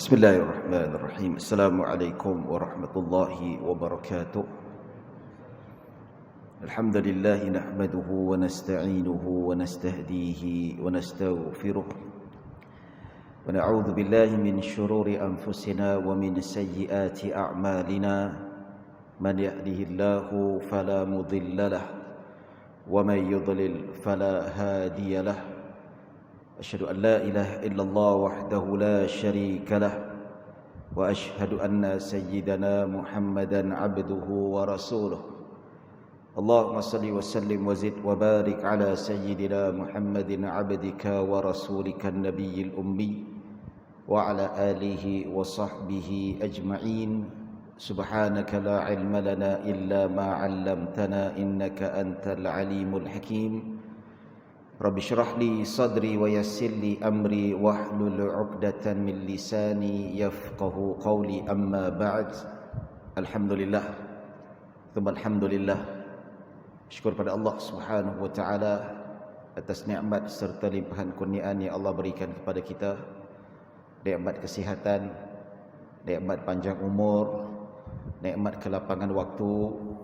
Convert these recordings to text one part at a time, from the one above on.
Bismillahirrahmanirrahim. Assalamualaikum warahmatullahi wabarakatuh. Alhamdulillah nahmaduhu wa nasta'inuhu wa nastahdihi wa nastaghfiruh. Wa na'udzu billahi min shururi anfusina wa min sayyiati a'malina. Man yahdihillahu fala mudilla lahu wa man yudlil fala hadiya lahu. أشهد أن لا إله إلا الله وحده لا شريك له وأشهد أن سيدنا محمدا عبده ورسوله اللهم صل وسلم وزد وبارك على سيدنا محمد عبدك ورسولك النبي الأمي وعلى آله وصحبه أجمعين سبحانك لا علم لنا إلا ما علمتنا إنك أنت العليم الحكيم Rabbi syrah li sadri wa yassir li amri wahlul 'uqdatan min lisani yafqahu qawli amma ba'd. Alhamdulillah. Thumma alhamdulillah. Syukur pada Allah Subhanahu wa taala atas nikmat serta limpahan kurniaan yang Allah berikan kepada kita. Nikmat kesihatan, nikmat panjang umur, nikmat kelapangan waktu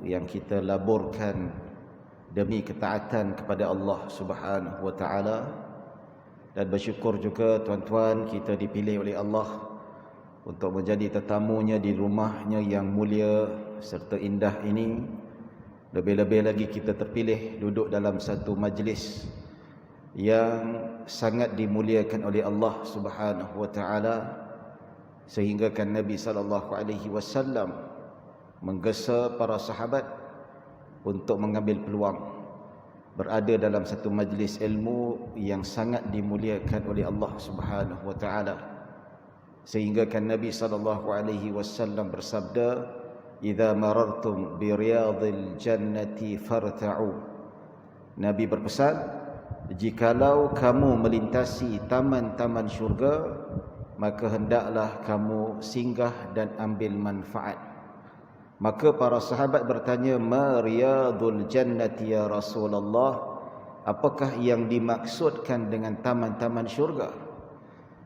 yang kita laburkan demi ketaatan kepada Allah Subhanahu wa taala, dan bersyukur juga tuan-tuan kita dipilih oleh Allah untuk menjadi tetamunya di rumahnya yang mulia serta indah ini. Lebih-lebih lagi kita terpilih duduk dalam satu majlis yang sangat dimuliakan oleh Allah Subhanahu wa taala, sehingga kan Nabi sallallahu alaihi wasallam menggesa para sahabat untuk mengambil peluang berada dalam satu majlis ilmu yang sangat dimuliakan oleh Allah Subhanahu wa taala, sehingga kan Nabi sallallahu alaihi wasallam bersabda, "Idza marartum bi riyadil jannati farta'u." Nabi berpesan, jikalau kamu melintasi taman-taman syurga, maka hendaklah kamu singgah dan ambil manfaat. Maka para sahabat bertanya, "Ma riyadul jannati ya Rasulullah?" Apakah yang dimaksudkan dengan taman-taman syurga?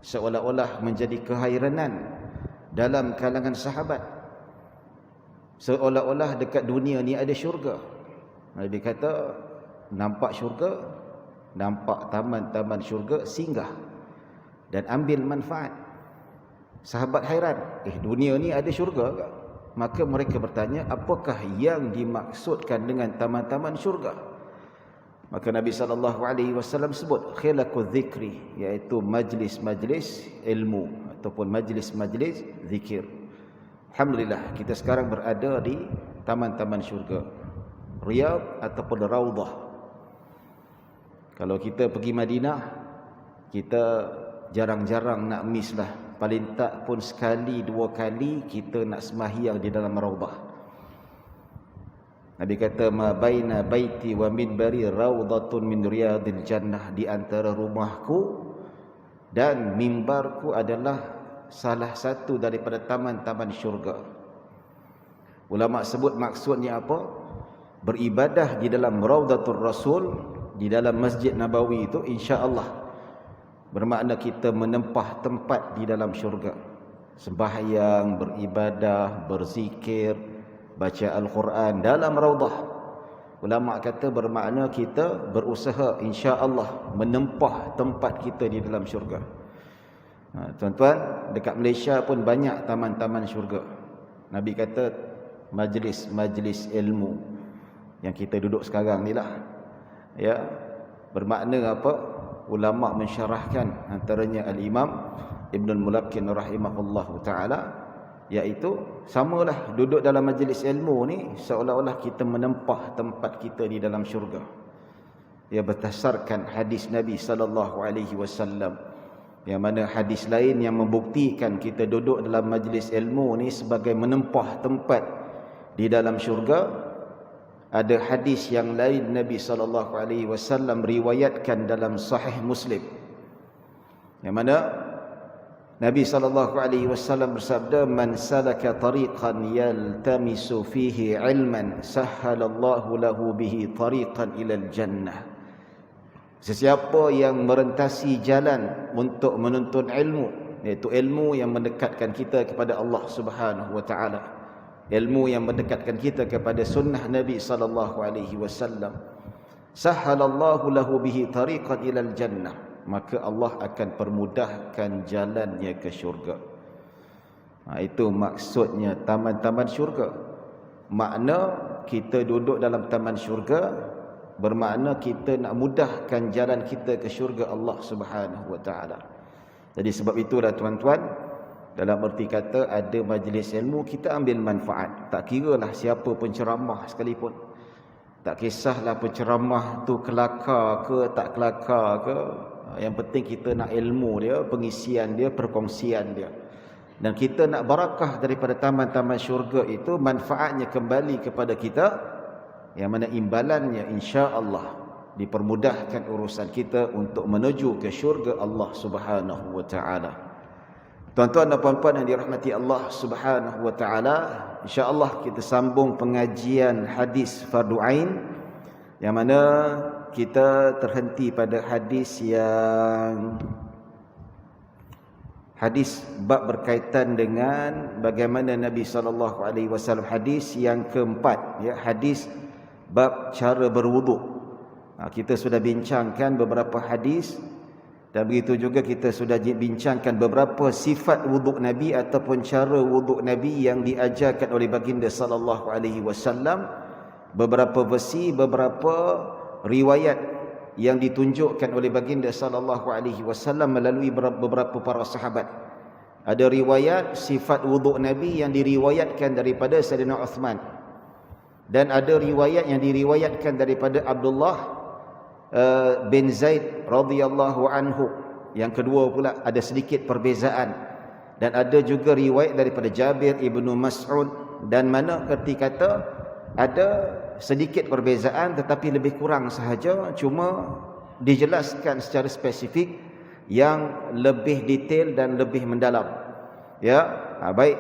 Seolah-olah menjadi kehairanan dalam kalangan sahabat. Seolah-olah dekat dunia ni ada syurga. Nabi kata, nampak syurga, nampak taman-taman syurga, singgah dan ambil manfaat. Sahabat hairan, dunia ni ada syurga ke? Maka mereka bertanya, apakah yang dimaksudkan dengan taman-taman syurga? Maka Nabi SAW sebut khilaqul zikri, iaitu majlis-majlis ilmu ataupun majlis-majlis zikir. Alhamdulillah, kita sekarang berada di taman-taman syurga, Riyadh ataupun Raudhah. Kalau kita pergi Madinah, kita jarang-jarang nak miss lah. Paling tak pun sekali dua kali kita nak sembahyang di dalam Raudhah. Nabi kata, "Ma baina baiti wa minbari raudhatun min riyadil jannah." Di antara rumahku dan mimbarku adalah salah satu daripada taman-taman syurga. Ulama sebut maksudnya apa? Beribadah di dalam Raudhatul Rasul, di dalam Masjid Nabawi itu, insya-Allah bermakna kita menempah tempat di dalam syurga. Sembahyang, beribadah, berzikir, baca Al-Quran dalam Raudhah. Ulama kata bermakna kita berusaha insya-Allah menempah tempat kita di dalam syurga. Tuan-tuan, dekat Malaysia pun banyak taman-taman syurga. Nabi kata majlis-majlis ilmu yang kita duduk sekarang ni lah. Ya, bermakna apa? Ulama mensyarahkan, antaranya Al-Imam Ibn Al-Mulaqin rahimahullahu ta'ala, iaitu samalah duduk dalam majlis ilmu ni seolah-olah kita menempah tempat kita di dalam syurga. Ia berdasarkan hadis Nabi sallallahu alaihi wasallam, yang mana hadis lain yang membuktikan kita duduk dalam majlis ilmu ni sebagai menempah tempat di dalam syurga. Ada hadis yang lain Nabi SAW riwayatkan dalam Sahih Muslim, yang mana Nabi SAW bersabda, "Man salaka tariqan yaltamisu fihi ilman, sahhalallahu lahu bihi tariqan ilal jannah." Sesiapa yang merentasi jalan untuk menuntut ilmu, iaitu ilmu yang mendekatkan kita kepada Allah Subhanahu wa taala, ilmu yang mendekatkan kita kepada sunnah Nabi sallallahu alaihi wasallam. Sahhalallahu lahu bihi tariqan ilal jannah, maka Allah akan permudahkan jalannya ke syurga. Itu maksudnya taman-taman syurga. Makna kita duduk dalam taman syurga bermakna kita nak mudahkan jalan kita ke syurga Allah Subhanahu wa taala. Jadi sebab itulah tuan-tuan, dalam erti kata ada majlis ilmu, kita ambil manfaat. Tak kiralah siapa penceramah sekalipun. Tak kisahlah penceramah tu kelakar ke tak kelakar ke. Yang penting kita nak ilmu dia, pengisian dia, perkongsian dia. Dan kita nak barakah daripada taman-taman syurga itu, manfaatnya kembali kepada kita, yang mana imbalannya insya-Allah dipermudahkan urusan kita untuk menuju ke syurga Allah Subhanahu wa taala. Tuan-tuan dan puan-puan yang dirahmati Allah Subhanahu wa taala, insya-Allah kita sambung pengajian hadis fardu ain, yang mana kita terhenti pada hadis bab berkaitan dengan bagaimana Nabi sallallahu alaihi wasallam, hadis yang keempat, ya, hadis bab cara berwuduk. Kita sudah bincangkan beberapa hadis, dan begitu juga kita sudah bincangkan beberapa sifat wuduk Nabi ataupun cara wuduk Nabi yang diajarkan oleh baginda sallallahu alaihi wasallam, beberapa versi, beberapa riwayat yang ditunjukkan oleh baginda sallallahu alaihi wasallam melalui beberapa para sahabat. Ada riwayat sifat wuduk Nabi yang diriwayatkan daripada Sayyidina Uthman, dan ada riwayat yang diriwayatkan daripada Abdullah bin Zaid radhiyallahu anhu. Yang kedua pula ada sedikit perbezaan, dan ada juga riwayat daripada Jabir ibnu Mas'ud, dan mana erti kata ada sedikit perbezaan tetapi lebih kurang sahaja, cuma dijelaskan secara spesifik yang lebih detail dan lebih mendalam. Ya, baik.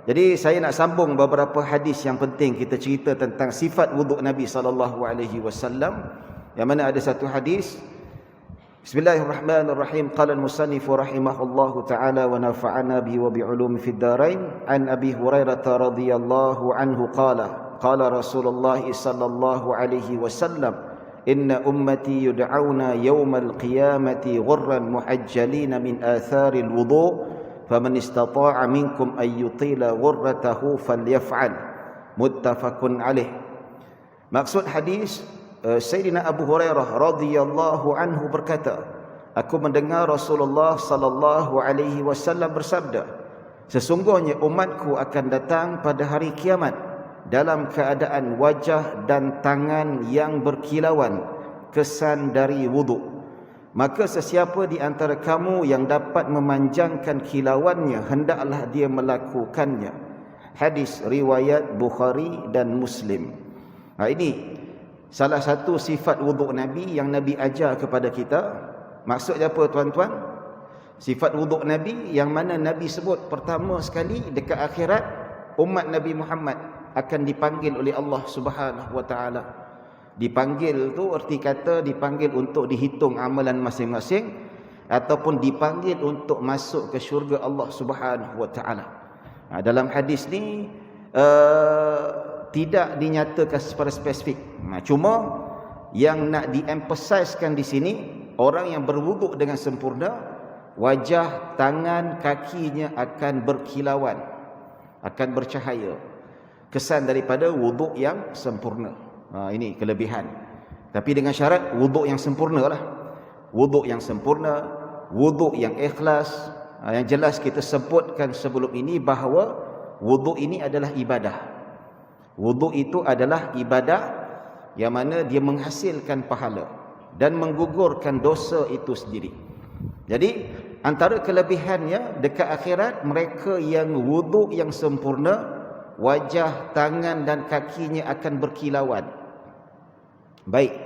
Jadi saya nak sambung beberapa hadis yang penting kita cerita tentang sifat wuduk Nabi sallallahu alaihi wasallam, yang mana ada satu hadis. Bismillahirrahmanirrahim. Qala al-musannif rahimahullahu ta'ala wa nafa'ana bihi wa bi'ulumi fid dharain, an Abi Hurairah radhiyallahu anhu qala qala Rasulullah sallallahu alaihi wasallam, inna ummati yud'auna yawmal qiyamati ghurran muhajjalin min athari al-wudu' faman istata'a minkum an yutila ghurratahu falyaf'al. Muttafaqun alaih. Maksud hadis, Sayyidina Abu Hurairah radhiyallahu anhu berkata, aku mendengar Rasulullah sallallahu alaihi wasallam bersabda, sesungguhnya umatku akan datang pada hari kiamat dalam keadaan wajah dan tangan yang berkilauan, kesan dari wuduk. Maka sesiapa di antara kamu yang dapat memanjangkan kilauannya, hendaklah dia melakukannya. Hadis riwayat Bukhari dan Muslim. Ini salah satu sifat wuduk Nabi yang Nabi ajar kepada kita. Maksudnya apa tuan-tuan? Sifat wuduk Nabi yang mana Nabi sebut pertama sekali dekat akhirat, umat Nabi Muhammad akan dipanggil oleh Allah Subhanahu wa taala. Dipanggil tu erti kata dipanggil untuk dihitung amalan masing-masing, ataupun dipanggil untuk masuk ke syurga Allah Subhanahu wa taala. Dalam hadis ni tidak dinyatakan secara spesifik. Cuma yang nak diemphasizekan di sini, orang yang berwuduk dengan sempurna, wajah, tangan, kakinya akan berkilauan, akan bercahaya, kesan daripada wuduk yang sempurna. Ini kelebihan. Tapi dengan syarat wuduk yang sempurna lah. Wuduk yang sempurna, wuduk yang ikhlas. Yang jelas kita sebutkan sebelum ini bahawa wuduk ini adalah ibadah. Wuduk itu adalah ibadah yang mana dia menghasilkan pahala dan menggugurkan dosa itu sendiri. Jadi antara kelebihannya dekat akhirat, mereka yang wuduk yang sempurna, wajah, tangan dan kakinya akan berkilauan. Baik,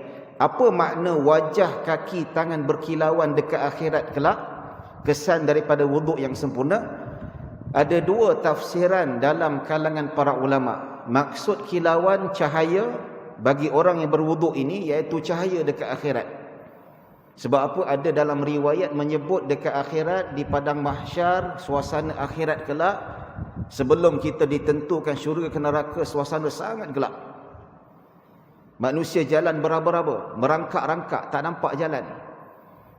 apa makna wajah, kaki, tangan berkilauan dekat akhirat kelak? Kesan daripada wuduk yang sempurna. Ada dua tafsiran dalam kalangan para ulama. Maksud kilauan cahaya bagi orang yang berwuduk ini iaitu cahaya dekat akhirat. Sebab apa? Ada dalam riwayat menyebut dekat akhirat, di padang mahsyar, suasana akhirat kelak, sebelum kita ditentukan syurga ke neraka, suasana sangat gelap. Manusia jalan beraba-raba, merangkak-rangkak, tak nampak jalan.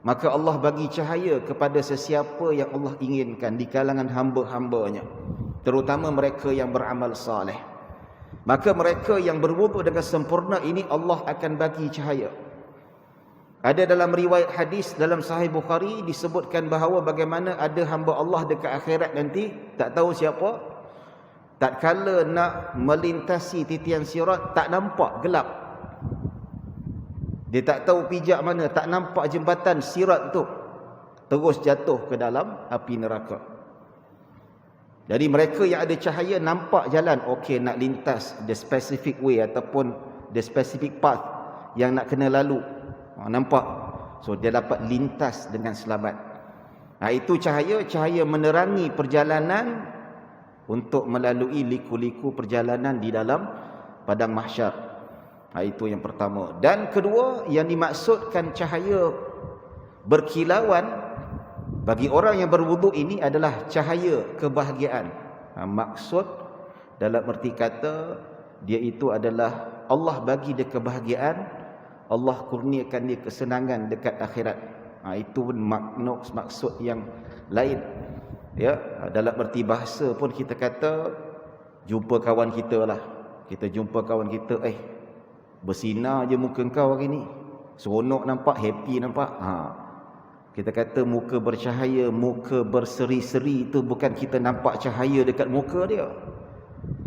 Maka Allah bagi cahaya kepada sesiapa yang Allah inginkan di kalangan hamba-hambanya, terutama mereka yang beramal saleh. Maka mereka yang berwuduk dengan sempurna ini Allah akan bagi cahaya. Ada dalam riwayat hadis dalam Sahih Bukhari disebutkan bahawa bagaimana ada hamba Allah dekat akhirat nanti, tak tahu siapa, tak kala nak melintasi titian sirat, tak nampak, gelap. Dia tak tahu pijak mana, tak nampak jembatan sirat tu, terus jatuh ke dalam api neraka. Jadi mereka yang ada cahaya nampak jalan, okey, nak lintas the specific way ataupun the specific path yang nak kena lalu, nampak, so dia dapat lintas dengan selamat. Itu cahaya menerangi perjalanan untuk melalui liku-liku perjalanan di dalam padang mahsyar. Itu yang pertama. Dan kedua, yang dimaksudkan cahaya berkilauan bagi orang yang berwuduk ini adalah cahaya kebahagiaan. Maksud dalam erti kata, dia itu adalah Allah bagi dia kebahagiaan, Allah kurniakan dia kesenangan dekat akhirat. Itu pun maksud yang lain. Ya, dalam erti bahasa pun kita kata jumpa kawan kita lah. Kita jumpa kawan kita, bersinar je muka kau hari ni, seronok nampak, happy nampak. Kita kata muka bercahaya, muka berseri-seri, itu bukan kita nampak cahaya dekat muka dia,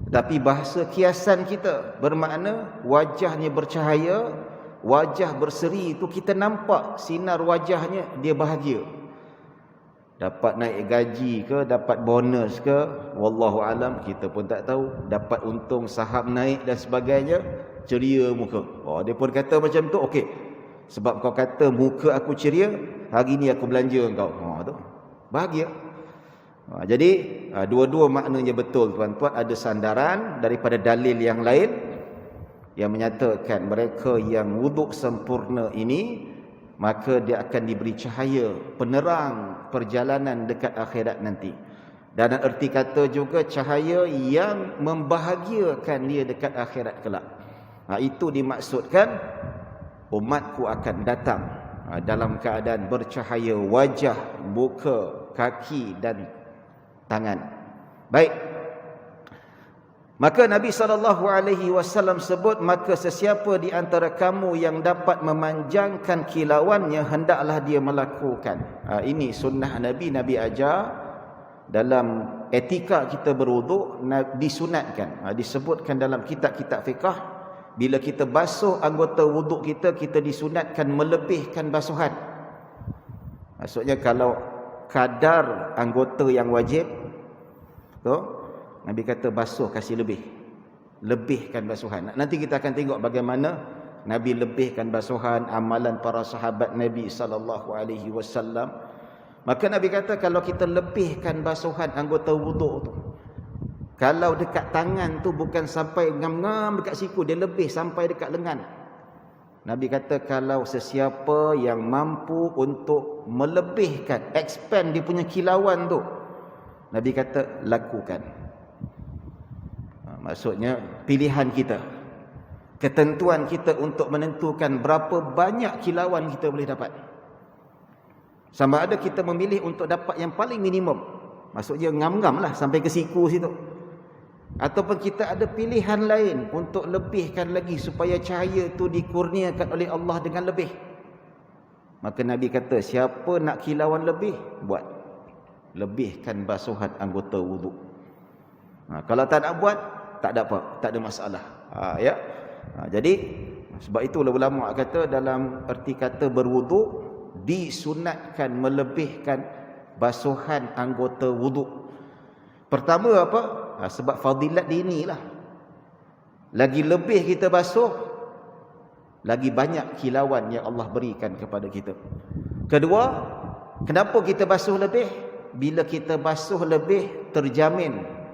tapi bahasa kiasan kita bermakna wajahnya bercahaya, wajah berseri, itu kita nampak sinar wajahnya, dia bahagia. Dapat naik gaji ke, dapat bonus ke, wallahu alam, kita pun tak tahu. Dapat untung saham naik dan sebagainya, ceria muka. Dia pun kata macam tu, okey, sebab kau kata muka aku ceria, hari ni aku belanja kau. Tu bahagia. Jadi dua-dua maknanya betul, tuan-tuan. Ada sandaran daripada dalil yang lain yang menyatakan mereka yang wuduk sempurna ini, maka dia akan diberi cahaya penerang perjalanan dekat akhirat nanti. Dan erti kata juga cahaya yang membahagiakan dia dekat akhirat kelak. Itu dimaksudkan umatku akan datang dalam keadaan bercahaya wajah, muka, kaki dan tangan. Baik. Maka Nabi SAW sebut, maka sesiapa di antara kamu yang dapat memanjangkan kilauannya, hendaklah dia melakukan. Ini sunnah Nabi. Nabi ajar dalam etika kita berwuduk, disunatkan. Disebutkan dalam kitab-kitab fiqah, bila kita basuh anggota wuduk kita, kita disunatkan melebihkan basuhan. Maksudnya kalau kadar anggota yang wajib tu, Nabi kata basuh kasih lebihkan basuhan. Nanti kita akan tengok bagaimana Nabi lebihkan basuhan, amalan para sahabat Nabi SAW. Maka Nabi kata kalau kita lebihkan basuhan anggota wuduk tu, kalau dekat tangan tu bukan sampai ngam-ngam dekat siku, dia lebih sampai dekat lengan. Nabi kata kalau sesiapa yang mampu untuk melebihkan, expand dia punya kilauan tu, Nabi kata lakukan. Maksudnya pilihan kita, ketentuan kita untuk menentukan berapa banyak kilauan kita boleh dapat. Sama ada kita memilih untuk dapat yang paling minimum, maksudnya ngam-ngam lah sampai ke siku situ, ataupun kita ada pilihan lain untuk lebihkan lagi supaya cahaya itu dikurniakan oleh Allah dengan lebih. Maka Nabi kata siapa nak kilauan lebih, buat, lebihkan basuhan anggota wuduk. Kalau tak nak buat, tak ada apa, tak ada masalah. Ya. Jadi sebab itu ulama kata dalam erti kata berwuduk disunatkan melebihkan basuhan anggota wuduk. Pertama apa? Sebab fadilat dia inilah. Lagi lebih kita basuh, lagi banyak kilauan yang Allah berikan kepada kita. Kedua, kenapa kita basuh lebih? Bila kita basuh lebih, terjamin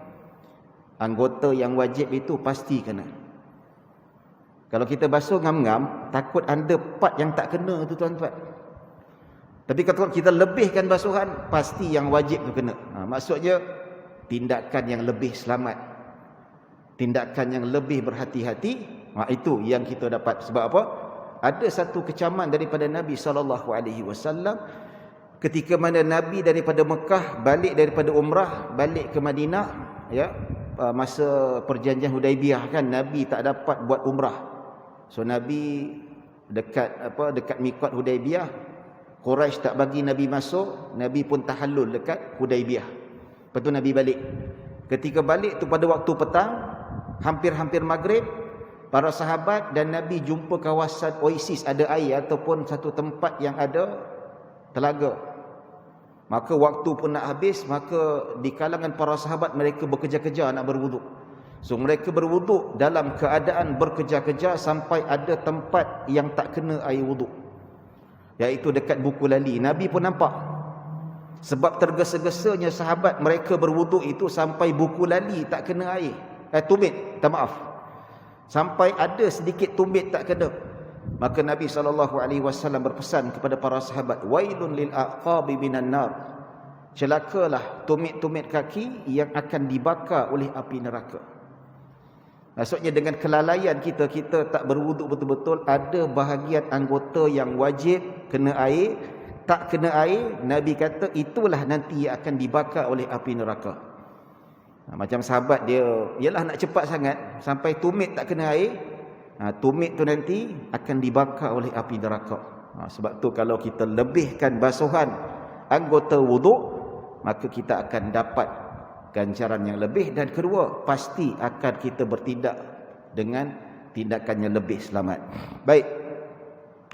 anggota yang wajib itu pasti kena. Kalau kita basuh ngam-ngam, takut ada part yang tak kena tu tuan-tuan. Tapi kalau kita lebihkan basuhan, pasti yang wajib tu kena. Maksudnya tindakan yang lebih selamat, tindakan yang lebih berhati-hati, itu yang kita dapat. Sebab apa? Ada satu kecaman daripada Nabi SAW ketika mana Nabi daripada Mekah balik daripada umrah, balik ke Madinah, ya, masa perjanjian Hudaibiyah kan, Nabi tak dapat buat umrah. So Nabi dekat mikot Hudaibiyah, Quraisy tak bagi Nabi masuk, Nabi pun tahallul dekat Hudaibiyah. Lepas tu Nabi balik. Ketika balik tu pada waktu petang, hampir-hampir maghrib, para sahabat dan Nabi jumpa kawasan oasis, ada air ataupun satu tempat yang ada telaga. Maka waktu pun nak habis, maka di kalangan para sahabat mereka berkejar-kejar nak berwuduk. So mereka berwuduk dalam keadaan berkejar-kejar sampai ada tempat yang tak kena air wuduk, iaitu dekat buku lali. Nabi pun nampak. Sebab tergesa-gesanya sahabat mereka berwuduk itu sampai buku lali tak kena air. Tumit, maaf. Sampai ada sedikit tumit tak kena. Maka Nabi SAW berpesan kepada para sahabat, wailun lil aqabi minan nar. Celakalah tumit-tumit kaki yang akan dibakar oleh api neraka. Maksudnya dengan kelalaian kita tak berwuduk betul-betul, ada bahagian anggota yang wajib kena air, tak kena air, Nabi kata itulah nanti yang akan dibakar oleh api neraka. Macam sahabat dia, ialah nak cepat sangat, sampai tumit tak kena air, tumit tu nanti akan dibakar oleh api neraka. Sebab tu kalau kita lebihkan basuhan anggota wuduk, maka kita akan dapat ganjaran yang lebih, dan kedua pasti akan kita bertindak dengan tindakan yang lebih selamat. Baik,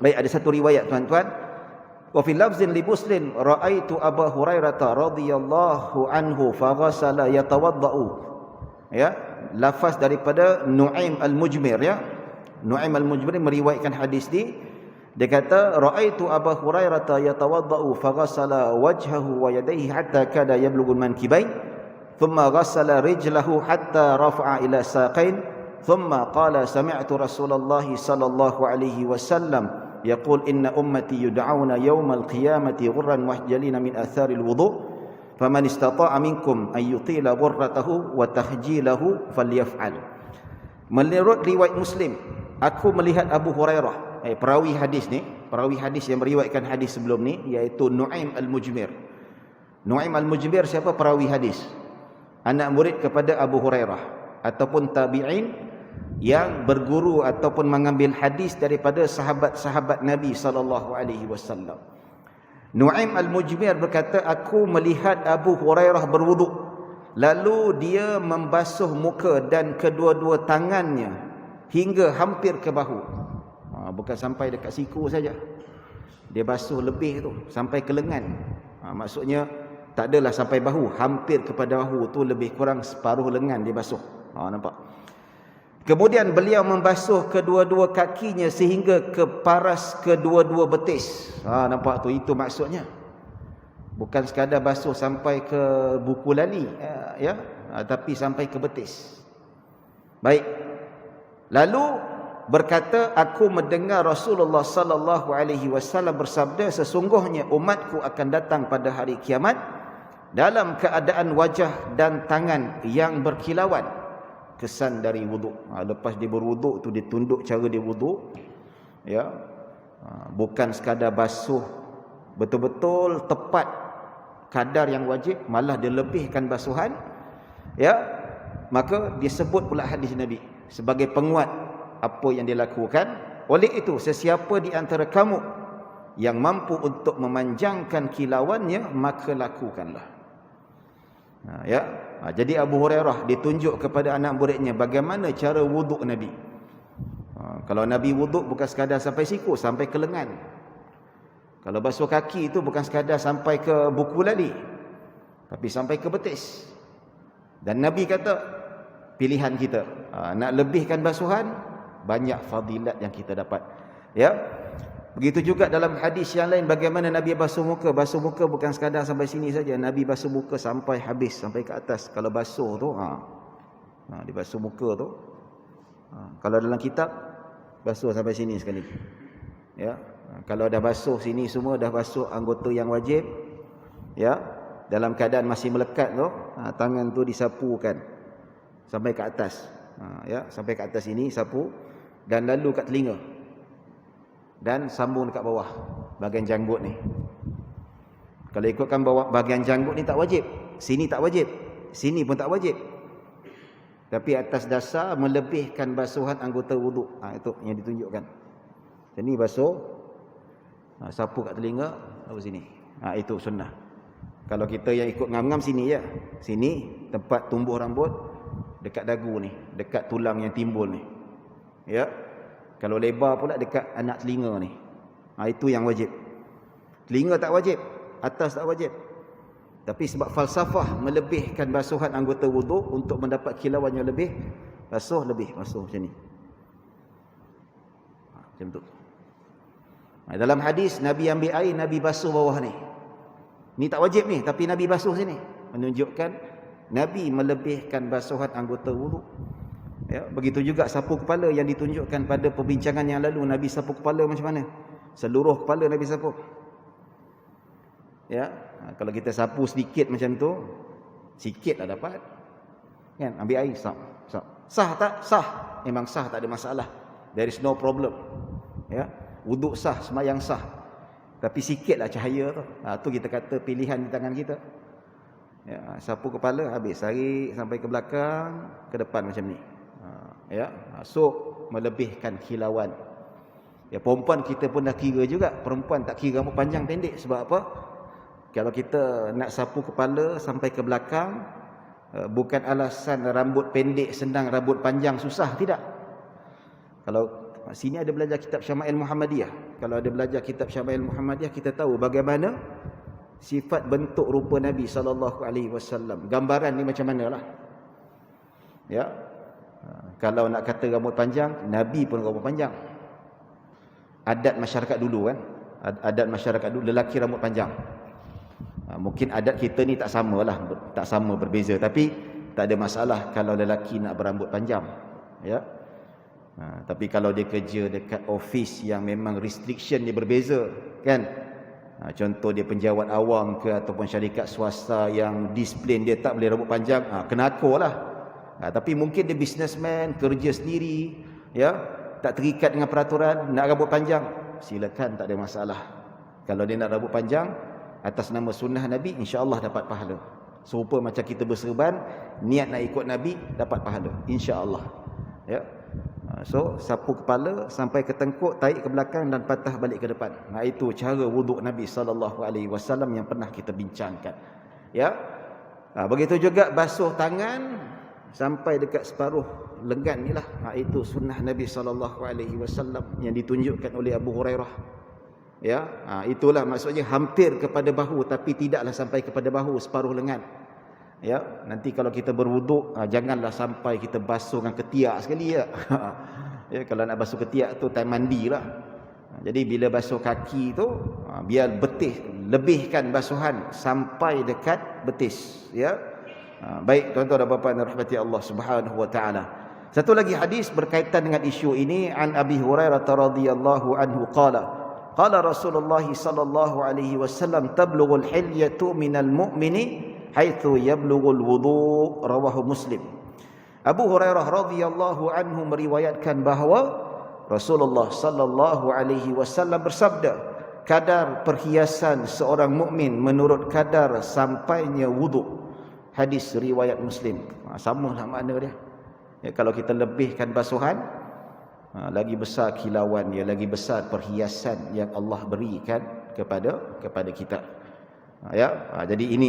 ada satu riwayat tuan-tuan, wa fi lafzin li Muslim, raaitu Abu Hurairah radhiyallahu anhu faghasala yatawaddau. Ya, lafaz daripada Nu'aim al-Mujmir, ya. Nu'aim al-Mujmir meriwayatkan hadis ni. Dia kata, raaitu Abu Hurairah yatawaddau faghasala wajhahu wa yadayhi hatta kada yablughu al-mankibain. ثم غسل رجله حتى رفع إلى ساقين ثم قال سمعت رسول الله صلى الله عليه وسلم يقول إن أمتي يدعون يوم القيامة غرا محجلين من آثار الوضوء فمن استطاع منكم أن يطيل غرته وتخجيله فليفعل. Menurut riwayat Muslim, aku melihat Abu Hurairah, perawi hadis yang meriwayatkan hadis sebelum ni, iaitu Nu'aim al-Mujmir. Nu'aim al-Mujmir siapa? Perawi hadis, anak murid kepada Abu Hurairah, ataupun tabi'in yang berguru ataupun mengambil hadis daripada sahabat-sahabat Nabi SAW. Nu'aim al-Mujmir berkata, aku melihat Abu Hurairah berwuduk, lalu dia membasuh muka dan kedua-dua tangannya hingga hampir ke bahu. Bukan sampai dekat siku saja, dia basuh lebih tu sampai ke lengan. Maksudnya tak adalah sampai bahu, hampir kepada bahu tu, lebih kurang separuh lengan dia basuh. Nampak? Kemudian beliau membasuh kedua-dua kakinya sehingga ke paras kedua-dua betis. Nampak tu, itu maksudnya. Bukan sekadar basuh sampai ke buku lali, ya, tapi sampai ke betis. Baik. Lalu berkata, aku mendengar Rasulullah sallallahu alaihi wasallam bersabda, sesungguhnya umatku akan datang pada hari kiamat dalam keadaan wajah dan tangan yang berkilauan, kesan dari wuduk. Lepas dia berwuduk tu, dia tunduk cara dia wuduk, ya. Bukan sekadar basuh betul-betul tepat kadar yang wajib, malah dia lebihkan basuhan, ya. Maka disebut pula hadis Nabi sebagai penguat apa yang dia lakukan. Oleh itu, sesiapa di antara kamu yang mampu untuk memanjangkan kilauannya, maka lakukanlah. Jadi Abu Hurairah ditunjuk kepada anak muridnya bagaimana cara wuduk Nabi. Kalau Nabi wuduk bukan sekadar sampai siku, sampai ke lengan. Kalau basuh kaki itu bukan sekadar sampai ke buku lali, tapi sampai ke betis. Dan Nabi kata, pilihan kita, nak lebihkan basuhan, banyak fadilat yang kita dapat, ya. Begitu juga dalam hadis yang lain, bagaimana Nabi basuh muka. Basuh muka bukan sekadar sampai sini saja, Nabi basuh muka sampai habis, sampai ke atas. Kalau basuh tu, dia basuh muka tu. Kalau dalam kitab, basuh sampai sini sekali, ya. Kalau dah basuh sini semua, dah basuh anggota yang wajib, ya, dalam keadaan masih melekat tu, tangan tu disapukan sampai ke atas. Ya, sampai ke atas ini sapu dan lalu kat telinga. Dan sambung dekat bawah bahagian janggut ni. Kalau ikutkan bawah bahagian janggut ni tak wajib. Sini tak wajib. Sini pun tak wajib. Tapi atas dasar melebihkan basuhan anggota wuduk. Itu yang ditunjukkan. Jadi basuh, sapu kat telinga, lalu sini. Itu sunnah. Kalau kita yang ikut ngam-ngam sini ya. Sini tempat tumbuh rambut, dekat dagu ni, dekat tulang yang timbul ni. Ya. Kalau lebar pula dekat anak telinga ni. Itu yang wajib. Telinga tak wajib, atas tak wajib. Tapi sebab falsafah melebihkan basuhan anggota wuduk untuk mendapat kilauan yang lebih, basuh macam ni. Macam tu. Dalam hadis Nabi ambil air, Nabi basuh bawah ni. Ni tak wajib ni, tapi Nabi basuh sini. Menunjukkan Nabi melebihkan basuhan anggota wuduk. Ya, begitu juga sapu kepala yang ditunjukkan pada perbincangan yang lalu. Nabi sapu kepala macam mana? Seluruh kepala Nabi sapu. Ya, kalau kita sapu sedikit macam tu, sikitlah dapat. Kan? Ambil air, sah. Sah tak? Sah. Memang sah, tak ada masalah. There is no problem. Ya, wuduk sah, sembahyang sah. Tapi sikitlah cahaya tu. Tu kita kata pilihan di tangan kita. Ya, sapu kepala habis, tarik sampai ke belakang, ke depan macam ni. Ya, so melebihkan kilauan. Ya, perempuan kita pun dah kira juga. Perempuan tak kira rambut panjang pendek. Sebab apa? Kalau kita nak sapu kepala sampai ke belakang, bukan alasan rambut pendek senang, rambut panjang susah, tidak. Kalau sini ada belajar kitab Syama'il Muhammadiyah. Kalau ada belajar kitab Syama'il Muhammadiyah, kita tahu bagaimana sifat bentuk rupa Nabi SAW. Gambaran ni macam manalah. Ya. Kalau nak kata rambut panjang, Nabi pun rambut panjang. Adat masyarakat dulu kan. Adat masyarakat dulu lelaki rambut panjang. Mungkin adat kita ni tak samalah, tak sama, berbeza, tapi tak ada masalah kalau lelaki nak berambut panjang. Ya. Tapi kalau dia kerja dekat office yang memang restriction dia berbeza, kan? Contoh dia penjawat awam ke ataupun syarikat swasta yang disiplin dia tak boleh rambut panjang, kena akur lah. Tapi mungkin dia businessman, kerja sendiri, ya, tak terikat dengan peraturan, nak rambut panjang, silakan, tak ada masalah. Kalau dia nak rambut panjang atas nama sunnah Nabi, insya-Allah dapat pahala. Serupa macam kita berserban, niat nak ikut Nabi, dapat pahala, insya-Allah. Ya. So sapu kepala sampai ke tengkuk, tarik ke belakang dan patah balik ke depan. Itu cara wuduk Nabi SAW yang pernah kita bincangkan. Ya. Begitu juga basuh tangan sampai dekat separuh lengan ni lah. Itu sunnah Nabi SAW yang ditunjukkan oleh Abu Hurairah. Ya, itulah maksudnya hampir kepada bahu tapi tidaklah sampai kepada bahu, separuh lengan. Ya, nanti kalau kita berwuduk, janganlah sampai kita basuh dengan ketiak sekali ya. Ya, kalau nak basuh ketiak tu time mandilah. Jadi bila basuh kaki tu, biar betis, lebihkan basuhan sampai dekat betis, ya. Baik tuan-tuan dan puan-puan rahmati Allah Subhanahu wa taala. Satu lagi hadis berkaitan dengan isu ini, an Abi Hurairah radhiyallahu anhu qala qala Rasulullah sallallahu alaihi wasallam tablughul hilyatu minal mu'mini haitsu yablughul wudu', rawahu Muslim. Abu Hurairah radhiyallahu anhu meriwayatkan bahawa Rasulullah sallallahu alaihi wasallam bersabda, kadar perhiasan seorang mukmin menurut kadar sampainya wudu'. Hadis riwayat Muslim. Samalah makna dia. Ya, kalau kita lebihkan basuhan, lagi besar kilauan dia, lagi besar perhiasan yang Allah berikan kepada kita. Ya, jadi ini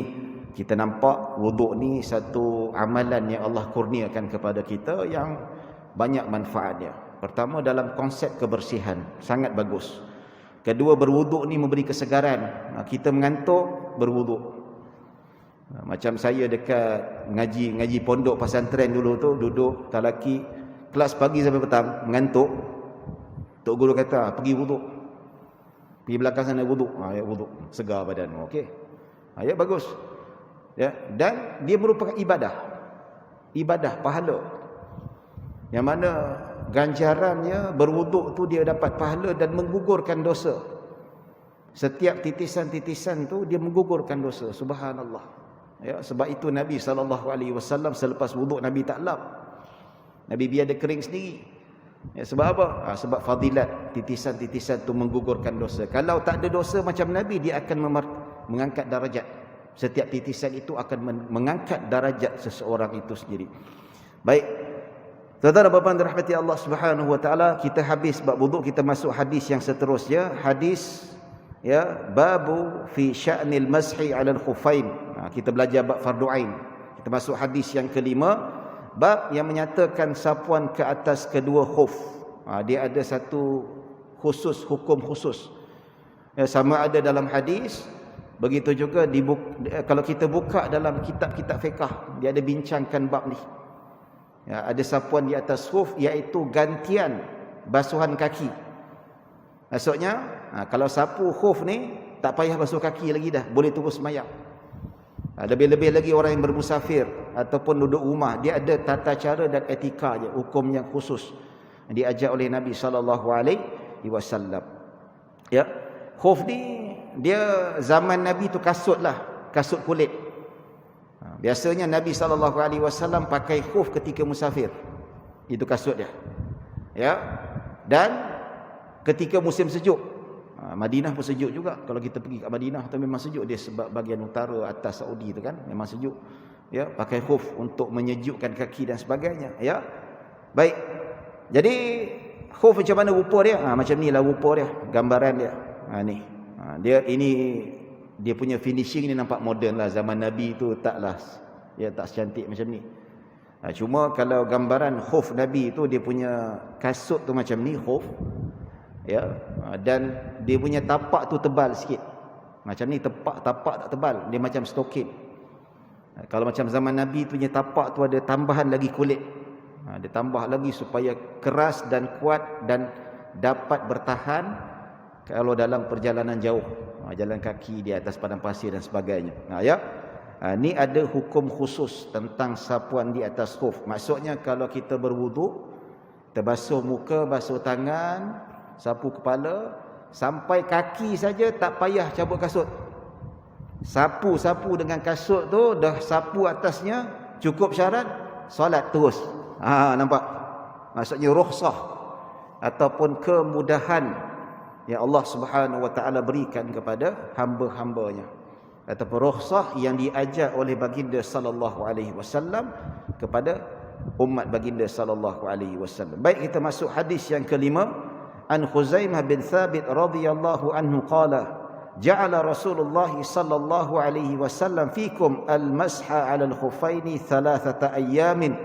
kita nampak wuduk ni satu amalan yang Allah kurniakan kepada kita yang banyak manfaatnya. Pertama, dalam konsep kebersihan, sangat bagus. Kedua, berwuduk ni memberi kesegaran. Kita mengantuk, berwuduk. Macam saya dekat ngaji pondok pesantren dulu tu, duduk talaki kelas pagi sampai petang, mengantuk. Tok guru kata, pergi wuduk. Pergi belakang sana wuduk. Ya, wuduk, segar badan. Okey. Ya, bagus. Ya, dan dia merupakan ibadah. Ibadah, pahala. yang mana ganjarannya berwuduk tu dia dapat pahala dan menggugurkan dosa. Setiap titisan-titisan tu dia menggugurkan dosa. Subhanallah. Ya, sebab itu Nabi SAW selepas wuduk Nabi tak lap. Nabi biar dia kering sendiri. Ya, sebab apa? Sebab fadilat titisan-titisan tu menggugurkan dosa. Kalau tak ada dosa macam Nabi, dia akan mengangkat darajat. Setiap titisan itu akan mengangkat darajat seseorang itu sendiri. Baik. Saudara bapa yang dirahmati Allah Subhanahu wa taala, kita habis bab wuduk, kita masuk hadis yang seterusnya. Hadis ya, babu fi sya'nil mashi 'ala al-khuffain. Kita belajar bab fardu ain. Kita masuk hadis yang kelima, bab yang menyatakan sapuan ke atas kedua khuf. Dia ada satu khusus, hukum khusus. Ya, sama ada dalam hadis, begitu juga kalau kita buka dalam kitab-kitab fiqh, dia ada bincangkan bab ni. Ya, ada sapuan di atas khuf, iaitu gantian basuhan kaki. Maksudnya, kalau sapu khuf ni tak payah basuh kaki lagi dah, boleh terus sembahyang. Lebih-lebih lagi orang yang bermusafir ataupun duduk rumah, dia ada tata cara dan etika je, hukum yang khusus diajar oleh Nabi SAW. Ya, khuf ni dia zaman Nabi tu kasut lah, kasut kulit. Biasanya Nabi SAW pakai khuf ketika musafir. Itu kasut dia. Ya. Dan ketika musim sejuk, Madinah pun sejuk juga. Kalau kita pergi ke Madinah tu memang sejuk dia, sebab bahagian utara atas Saudi tu kan memang sejuk. Ya, pakai khuf untuk menyejukkan kaki dan sebagainya. Ya. Baik. Jadi khuf macam mana rupa dia? Macam ni lah rupa dia, gambaran dia. Ni. Dia punya finishing ni nampak moden lah. Zaman Nabi tu taklah, ya, tak secantik macam ni. Cuma kalau gambaran khuf Nabi tu, dia punya kasut tu macam ni, khuf. Ya, dan dia punya tapak tu tebal sikit. Macam ni tapak tak tebal, dia macam stokin. Kalau macam zaman Nabi tu punya tapak tu ada tambahan lagi kulit. Dia tambah lagi supaya keras dan kuat dan dapat bertahan kalau dalam perjalanan jauh, jalan kaki di atas padang pasir dan sebagainya. Ni ada hukum khusus tentang sapuan di atas khuf. Maksudnya kalau kita berwuduk, kita basuh muka, basuh tangan, sapu kepala, sampai kaki saja tak payah cabut kasut. Sapu-sapu dengan kasut tu, dah sapu atasnya, cukup syarat, solat terus. Nampak? Maksudnya rukhsah ataupun kemudahan yang Allah Subhanahu wa taala berikan kepada hamba-hambanya, ataupun rukhsah yang diajar oleh baginda sallallahu alaihi wasallam kepada umat baginda sallallahu alaihi wasallam. Baik, kita masuk hadis yang kelima. An Khuzaimah bin Thabit radhiyallahu anhu qala ja'ala Rasulullah sallallahu alaihi wasallam fikum al-masha 'ala al-khuffaini thalathata ayyamin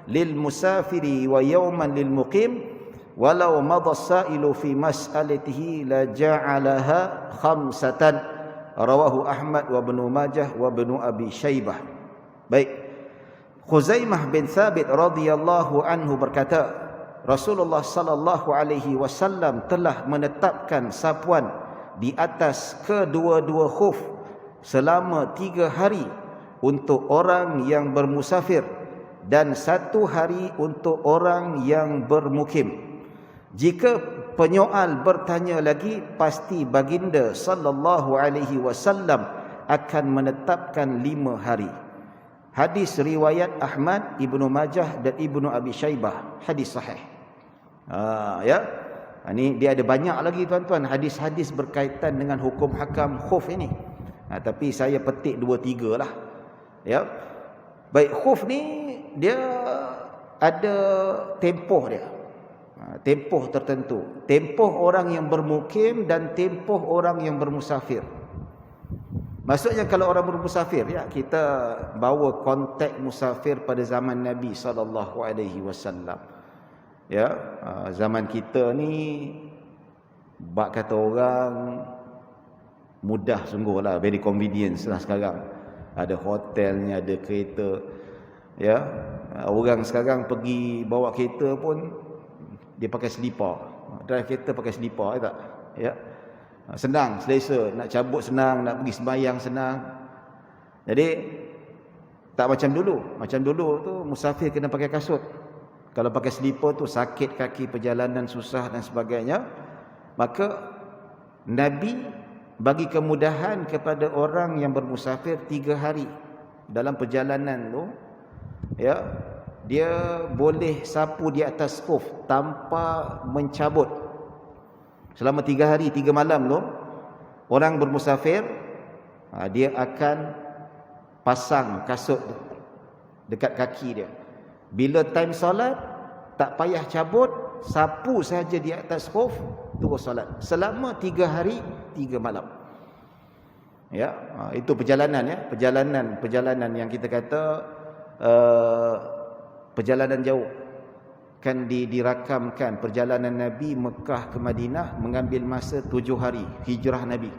lil musafiri wa yawman lil muqim walau madha as-sa'ilu fi mas'alatihi la ja'alaha khamsatan. Rawahu Ahmad wa Ibnu Majah wa Ibnu Abi Syaibah. Baik, Khuzaimah bin Thabit radhiyallahu anhu berkata, Rasulullah sallallahu alaihi wasallam telah menetapkan sapuan di atas kedua-dua khuf selama 3 hari untuk orang yang bermusafir dan 1 hari untuk orang yang bermukim. Jika penyoal bertanya lagi, pasti baginda sallallahu alaihi wasallam akan menetapkan 5 hari. Hadis riwayat Ahmad, Ibnu Majah dan Ibnu Abi Syaibah. Hadis sahih. Ini dia ada banyak lagi tuan-tuan hadis-hadis berkaitan dengan hukum hakam khuf ini. Tapi saya petik 2-3 lah. Ya. Baik, khuf ni dia ada tempoh dia. Tempoh tertentu. Tempoh orang yang bermukim dan tempoh orang yang bermusafir. Maksudnya kalau orang bermusafir, ya, kita bawa konteks musafir pada zaman Nabi sallallahu alaihi wasallam. Ya, zaman kita ni bak kata orang mudah sungguhlah, very convenience lah sekarang. Ada hotelnya, ada kereta. Ya, orang sekarang pergi bawa kereta pun dia pakai selipar. Drive kereta pakai selipar, tak? Ya. Senang, selesa, nak cabut senang, nak pergi sembahyang senang. Jadi tak macam dulu. Macam dulu tu musafir kena pakai kasut. Kalau pakai slipper tu sakit kaki, perjalanan susah dan sebagainya. Maka Nabi bagi kemudahan kepada orang yang bermusafir 3 hari dalam perjalanan tu, ya, dia boleh sapu di atas khuf tanpa mencabut. Selama 3 hari 3 malam tu, orang bermusafir dia akan pasang kasut dekat kaki dia. Bila time solat, tak payah cabut, sapu saja di atas khuf, terus solat. Selama 3 hari 3 malam. Ya, itu perjalanan, ya, perjalanan yang kita kata perjalanan jauh. Kan dirakamkan perjalanan Nabi Mekah ke Madinah mengambil masa 7 hari hijrah Nabi.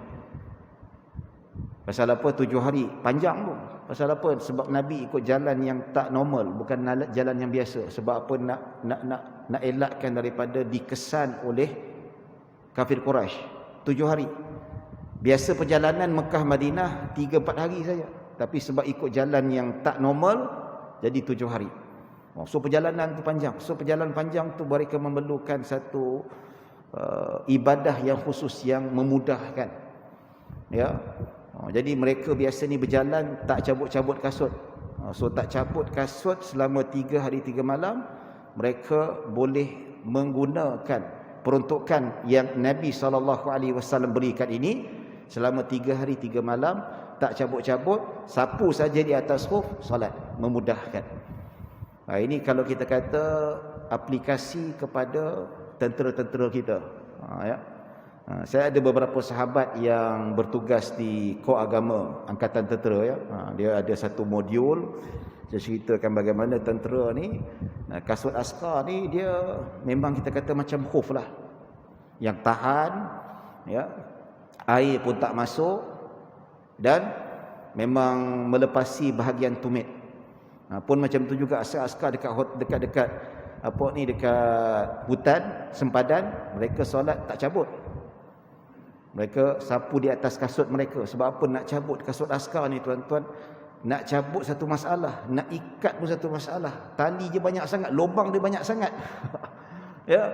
Pasal apa 7 hari? Panjang tu. Pasal apa? Sebab Nabi ikut jalan yang tak normal, bukan jalan yang biasa. Sebab apa? Nak elakkan daripada dikesan oleh kafir Quraisy. 7 hari. Biasa perjalanan Mekah Madinah 3-4 hari saja. Tapi sebab ikut jalan yang tak normal, jadi 7 hari. So perjalanan tu panjang. So perjalanan panjang tu mereka memerlukan satu ibadah yang khusus yang memudahkan. Ya. Jadi mereka biasa ni berjalan tak cabut-cabut kasut. So tak cabut kasut selama 3 hari 3 malam, mereka boleh menggunakan peruntukan yang Nabi SAW berikan ini. Selama 3 hari 3 malam tak cabut-cabut, sapu saja di atas khuf, solat, memudahkan. Ini kalau kita kata aplikasi kepada tentera-tentera kita. Ya. Saya ada beberapa sahabat yang bertugas di Kor Agama Angkatan Tentera, ya. Dia ada satu modul, saya ceritakan bagaimana tentera ni, kasut askar ni dia memang kita kata macam khuf lah, yang tahan, ya, air pun tak masuk dan memang melepasi bahagian tumit. Pun macam tu juga askar dekat apa ni, dekat hutan sempadan, mereka solat tak cabut. Mereka sapu di atas kasut mereka. Sebab apa nak cabut kasut askar ni, tuan-tuan? Nak cabut satu masalah, nak ikat pun satu masalah. Tali je banyak sangat, lubang dia banyak sangat. Ya.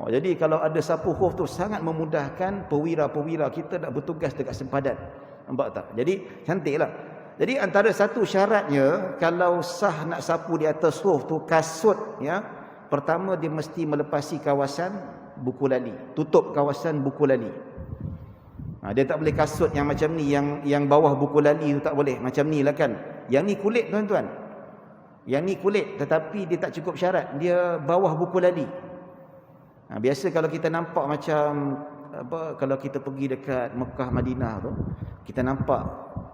Jadi kalau ada sapu khuf tu sangat memudahkan perwira-perwira kita nak bertugas dekat sempadan. Nampak tak? Jadi cantiklah. Jadi antara satu syaratnya kalau sah nak sapu di atas khuf tu, kasut, ya, pertama dia mesti melepasi kawasan buku lali, tutup kawasan buku lali. Dia tak boleh kasut yang macam ni, yang bawah buku lali tu tak boleh. Macam ni lah kan. Yang ni kulit, tuan-tuan. Yang ni kulit, tetapi dia tak cukup syarat. Dia bawah buku lali. Biasa kalau kita nampak macam apa, kalau kita pergi dekat Mekah Madinah tu, kita nampak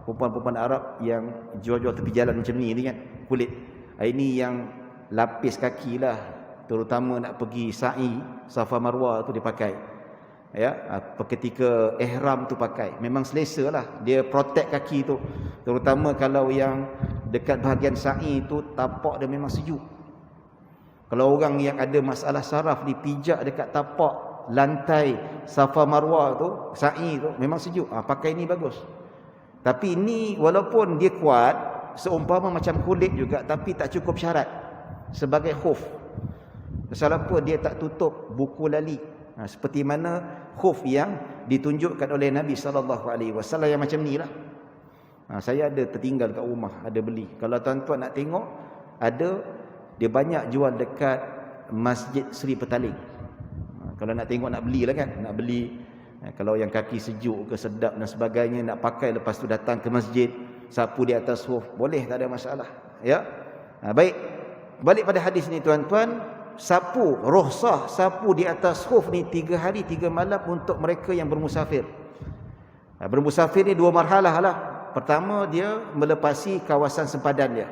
perempuan-perempuan Arab yang jual-jual tepi jalan macam ni kan, kulit. Ini yang lapis kaki lah, terutama nak pergi sa'i Safa Marwah tu dia pakai. Ya, ketika ihram tu pakai, memang selesa lah, dia protect kaki tu, terutama kalau yang dekat bahagian sa'i tu tapak dia memang sejuk. Kalau orang yang ada masalah saraf dipijak dekat tapak lantai Safa Marwah tu, sa'i tu memang sejuk, pakai ni bagus. Tapi ni walaupun dia kuat, seumpama macam kulit juga, tapi tak cukup syarat sebagai khuf. Pasal apa? Dia tak tutup buku lali. Seperti mana khuf yang ditunjukkan oleh Nabi SAW yang macam ni lah. Saya ada tertinggal kat rumah, ada beli. Kalau tuan-tuan nak tengok, ada, dia banyak jual dekat Masjid Seri Petaling. Kalau nak tengok, nak beli lah kan, nak beli. Kalau yang kaki sejuk ke sedap dan sebagainya, nak pakai lepas tu datang ke masjid, sapu di atas khuf, boleh, tak ada masalah. Ya. Baik, balik pada hadis ni tuan-tuan. Sapu, rukhsah sapu di atas khuf ni 3 hari 3 malam untuk mereka yang bermusafir. Bermusafir ni 2 marhalah lah. Pertama, dia melepasi kawasan sempadan dia.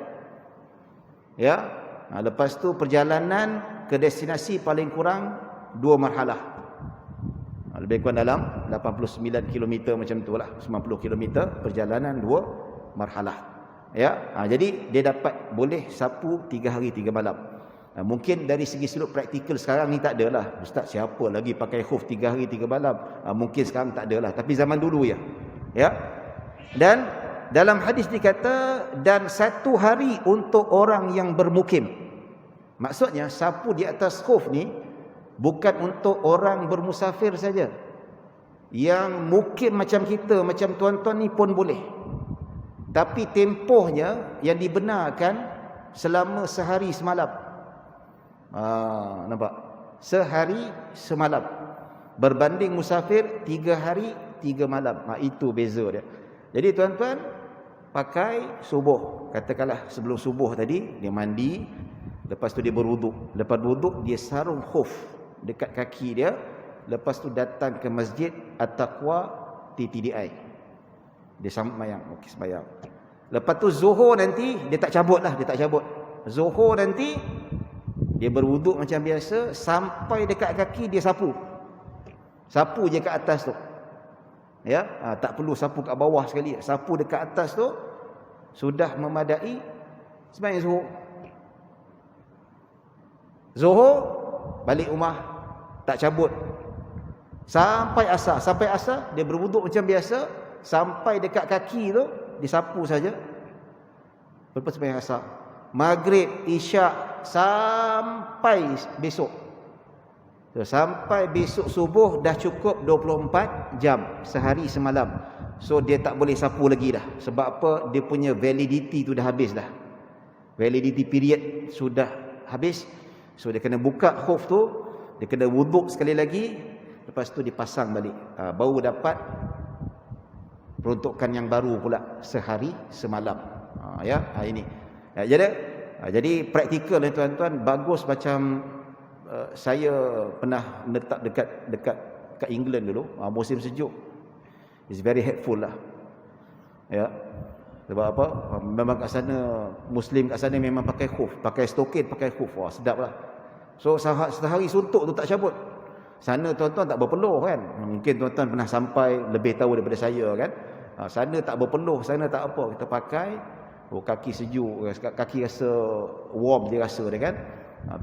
Ya. Lepas tu perjalanan ke destinasi paling kurang 2 marhalah. Lebih kurang dalam 89 km macam tu lah. 90 km perjalanan 2 marhalah. Ya. Jadi dia dapat boleh sapu 3 hari 3 malam. Mungkin dari segi sudut praktikal sekarang ni tak ada lah. Ustaz, siapa lagi pakai khuf 3 hari 3 malam? Mungkin sekarang tak ada lah. Tapi zaman dulu ya. Ya. Dan dalam hadis dikata, dan 1 hari untuk orang yang bermukim. Maksudnya sapu di atas khuf ni bukan untuk orang bermusafir saja. Yang mungkin macam kita, macam tuan-tuan ni pun boleh. Tapi tempohnya yang dibenarkan selama sehari semalam. Nampak? Sehari semalam. Berbanding musafir 3 hari 3 malam. Itu beza dia. Jadi tuan-tuan pakai subuh. Katakanlah sebelum subuh tadi dia mandi, lepas tu dia berwuduk. Lepas berwuduk dia sarung khuf dekat kaki dia. Lepas tu datang ke masjid At-Taqwa TTDI. Dia sembahyang, okey sembahyang. Lepas tu Zuhur nanti dia tak cabut lah, dia tak cabut. Zuhur nanti dia berwuduk macam biasa, sampai dekat kaki dia sapu. Sapu je kat atas tu. Ya, tak perlu sapu kat bawah sekali. Sapu dekat atas tu sudah memadai sembahyang Zuhur. Zuhur balik rumah tak cabut. Sampai asar dia berwuduk macam biasa, sampai dekat kaki tu disapu saja. Lepas sembahyang asar. Maghrib, Isyak sampai besok. So, sampai besok subuh dah cukup 24 jam, sehari semalam. So dia tak boleh sapu lagi dah. Sebab apa? Dia punya validity tu dah habis dah. Validity period sudah habis. So dia kena buka khuf tu, dia kena wuduk sekali lagi. Lepas tu dipasang balik. Baru dapat peruntukan yang baru pula, sehari semalam. Ini. Jadi praktikal ni tuan-tuan, bagus macam saya pernah menetap dekat England dulu, musim sejuk. It's very helpful lah. Ya. Sebab apa? Memang kat sana Muslim kat sana memang pakai khuf, pakai stokin, pakai khuf. Wah, sedap lah. So sehari suntuk tu tak cabut. Sana tuan-tuan tak berpeluh kan. Mungkin tuan-tuan pernah sampai, lebih tahu daripada saya kan. Sana tak berpeluh, sana tak apa. Kita pakai, kaki sejuk, kaki rasa warm dia rasa dia kan.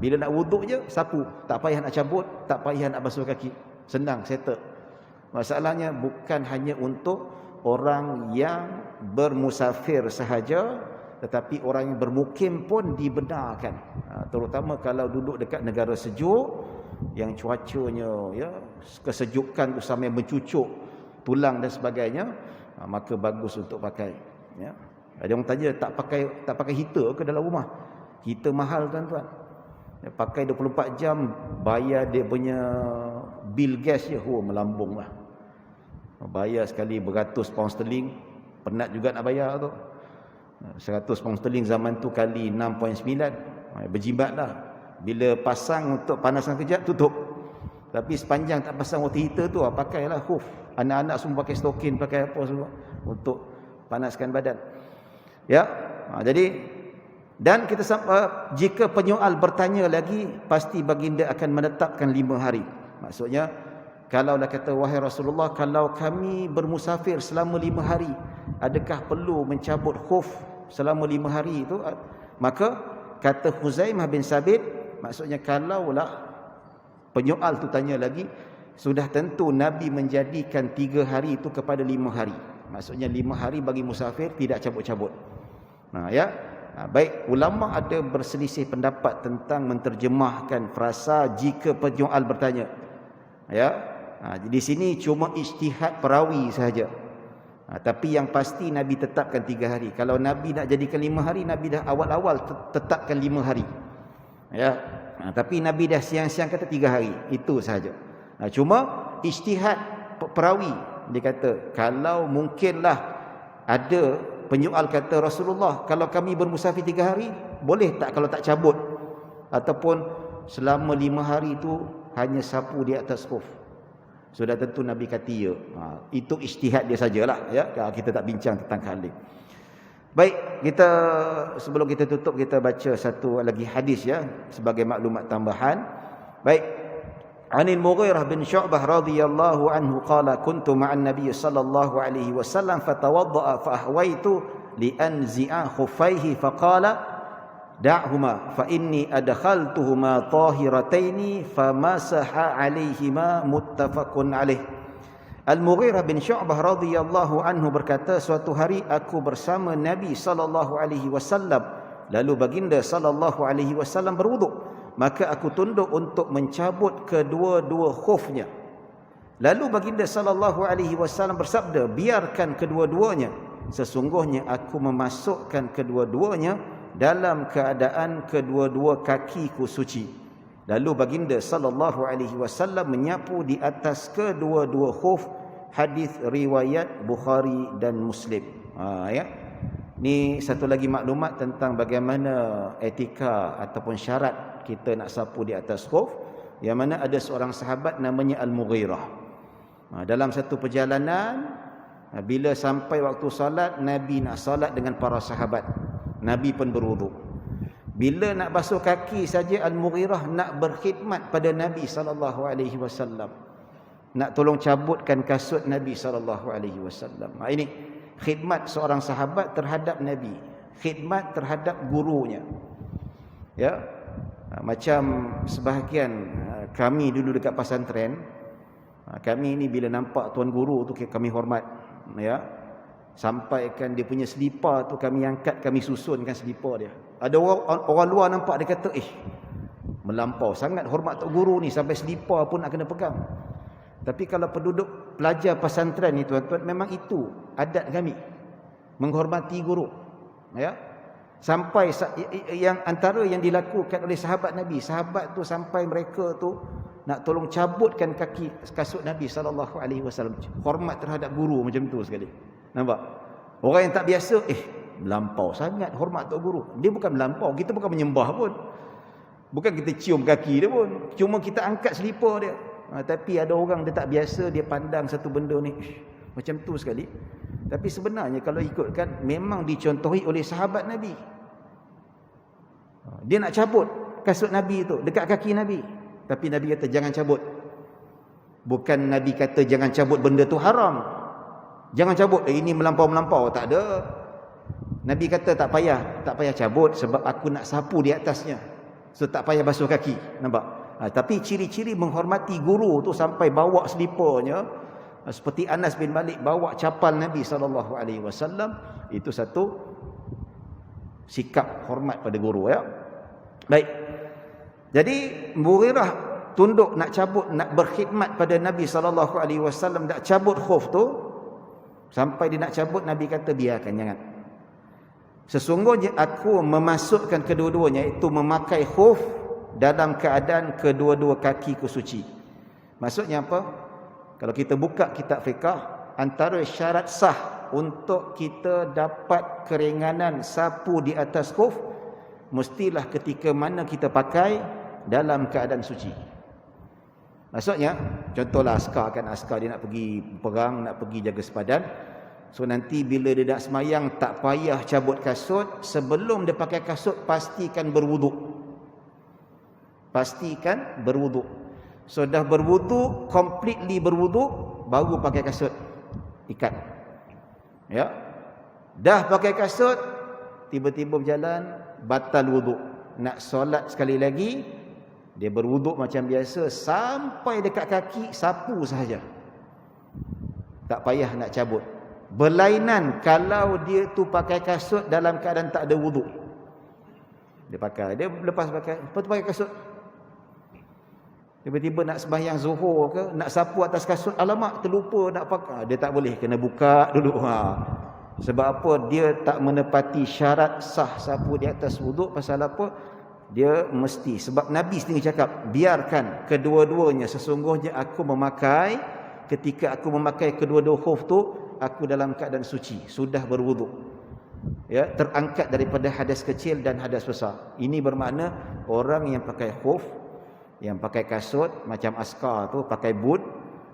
Bila nak wuduk je, sapu. Tak payah nak cabut, tak payah nak basuh kaki. Senang, settle. Masalahnya bukan hanya untuk orang yang bermusafir sahaja, tetapi orang yang bermukim pun dibenarkan. Terutama kalau duduk dekat negara sejuk, yang cuacanya kesejukan tu sampai mencucuk tulang dan sebagainya, maka bagus untuk pakai. Ya. Ada orang tanya tak pakai heater ke dalam rumah? Heater mahal tuan-tuan. Pakai 24 jam, bayar dia punya bil gas je, melambung lah. Bayar sekali beratus pound sterling, penat juga nak bayar tu. 100 pound sterling zaman tu kali 6.9, berjimat lah. Bila pasang untuk panaskan kejap, tutup. Tapi sepanjang tak pasang water heater tu, pakailah khuf. Anak-anak semua pakai stokin, pakai apa semua untuk panaskan badan. Ya, jadi dan kita jika penyoal bertanya lagi, pasti baginda akan menetapkan 5 hari. Maksudnya, kalau dah kata wahai Rasulullah, kalau kami bermusafir selama 5 hari, adakah perlu mencabut khuf selama 5 hari itu? Maka kata Khuzaimah bin Sabit, maksudnya kalaulah penyoal tu tanya lagi, sudah tentu Nabi menjadikan 3 hari itu kepada 5 hari. Maksudnya 5 hari bagi musafir tidak cabut-cabut. Baik, ulama ada berselisih pendapat tentang menterjemahkan frasa jika penyoal bertanya. Di sini cuma ijtihad perawi sahaja. Tapi yang pasti Nabi tetapkan 3 hari. Kalau Nabi nak jadikan 5 hari, Nabi dah awal-awal tetapkan 5 hari. Tapi Nabi dah siang-siang kata 3 hari. Itu sahaja. Cuma ijtihad perawi, dia kata kalau mungkinlah ada penyoal kata Rasulullah, kalau kami bermusafir 3 hari, boleh tak kalau tak cabut? Ataupun selama 5 hari itu hanya sapu di atas khuf? Sudah tentu Nabi kata ya. Itu ijtihad dia sajalah. Kita tak bincang tentang hal ini. Baik, sebelum kita tutup, kita baca satu lagi hadis sebagai maklumat tambahan. Baik. Anil Mughirah bin Syu'bah radhiyallahu anhu qala kuntu ma'an Nabiy sallallahu alaihi wasallam fatawadda'a fa ahwaitu li anzi'a khuffaihi faqala da'huma fa inni adkhaltuhuma tahirataini famasaha 'alaihima muttafaqun alaih. Al-Mughirah bin Syu'bah radhiyallahu anhu berkata, suatu hari aku bersama Nabi sallallahu alaihi wasallam, lalu baginda sallallahu alaihi wasallam berwuduk. maka aku tunduk untuk mencabut kedua-dua khufnya. Lalu baginda sallallahu alaihi wasallam bersabda, biarkan kedua-duanya, sesungguhnya aku memasukkan kedua-duanya dalam keadaan kedua-dua kakiku suci. Lalu baginda sallallahu alaihi wasallam menyapu di atas kedua-dua khuf. Hadis riwayat Bukhari dan Muslim. Ya. Ni satu lagi maklumat tentang bagaimana etika ataupun syarat kita nak sapu di atas khuf, yang mana ada seorang sahabat namanya Al-Mughirah. Dalam satu perjalanan, bila sampai waktu salat, Nabi nak salat dengan para sahabat. Nabi pun berwuduk. Bila nak basuh kaki saja, Al-Mughirah nak berkhidmat pada Nabi sallallahu alaihi wasallam. Nak tolong cabutkan kasut Nabi sallallahu alaihi wasallam. Ini khidmat seorang sahabat terhadap Nabi, khidmat terhadap gurunya. Ya. Macam sebahagian kami dulu dekat pesantren, kami ni bila nampak tuan guru tu kami hormat, ya. Sampaikan dia punya selipar tu kami angkat, kami susunkan selipar dia. Ada orang luar nampak, dia kata, melampau sangat hormat tok guru ni sampai selipar pun nak kena pegang. Tapi kalau penduduk pelajar pesantren ni tuan-tuan, memang itu adat kami, menghormati guru, ya. Sampai yang antara yang dilakukan oleh sahabat Nabi, sahabat tu sampai mereka tu nak tolong cabutkan kaki kasut Nabi sallallahu alaihi wasallam. Hormat terhadap guru macam tu sekali. Nampak? Orang yang tak biasa, melampau sangat hormat tok guru. Dia bukan melampau, kita bukan menyembah pun. Bukan kita cium kaki dia pun. Cuma kita angkat selipar dia. Tapi ada orang dia tak biasa, dia pandang satu benda ni macam tu sekali. Tapi sebenarnya kalau ikutkan, memang dicontohi oleh sahabat Nabi. Dia nak cabut kasut Nabi tu dekat kaki Nabi, tapi Nabi kata jangan cabut. Bukan Nabi kata jangan cabut benda tu haram, jangan cabut, ini melampau-melampau, tak ada. Nabi kata tak payah cabut sebab aku nak sapu di atasnya, so tak payah basuh kaki. Nampak? Tapi ciri-ciri menghormati guru tu sampai bawa seliparnya, seperti Anas bin Malik bawa capal Nabi SAW, itu satu sikap hormat pada guru, ya. Baik. Jadi Mughirah tunduk nak cabut, nak berkhidmat pada Nabi SAW, nak cabut khuf tu. Sampai dia nak cabut, Nabi kata biarkan, jangan. Sesungguhnya aku memasukkan kedua-duanya, iaitu memakai khuf dalam keadaan kedua-dua kakiku suci. Maksudnya apa? Kalau kita buka kitab fiqh, antara syarat sah untuk kita dapat keringanan sapu di atas khuf, mestilah ketika mana kita pakai dalam keadaan suci. Maksudnya, contohlah askar kan, askar dia nak pergi perang, nak pergi jaga sepadan. So nanti bila dia nak semayang, tak payah cabut kasut. Sebelum dia pakai kasut, pastikan berwuduk. Pastikan berwuduk. So dah berwuduk, completely berwuduk, baru pakai kasut, ikat. Ya. Dah pakai kasut, tiba-tiba berjalan, batal wuduk. Nak solat sekali lagi, dia berwuduk macam biasa, sampai dekat kaki, sapu sahaja. Tak payah nak cabut. Berlainan kalau dia tu pakai kasut dalam keadaan tak ada wuduk. Dia pakai, dia lepas pakai, lepas tu pakai kasut. Tiba-tiba nak sembahyang zuhur ke, nak sapu atas kasut, alamak terlupa nak pakai. Dia tak boleh, kena buka dulu. Sebab apa? Dia tak menepati syarat sah sapu di atas wuduk. Pasal apa? Dia mesti, sebab Nabi sendiri cakap, biarkan kedua-duanya, sesungguhnya aku memakai, ketika aku memakai kedua-dua khuf tu, aku dalam keadaan suci, sudah berwuduk. Ya, terangkat daripada hadas kecil dan hadas besar. Ini bermakna orang yang pakai khuf, yang pakai kasut macam askar tu, pakai boot,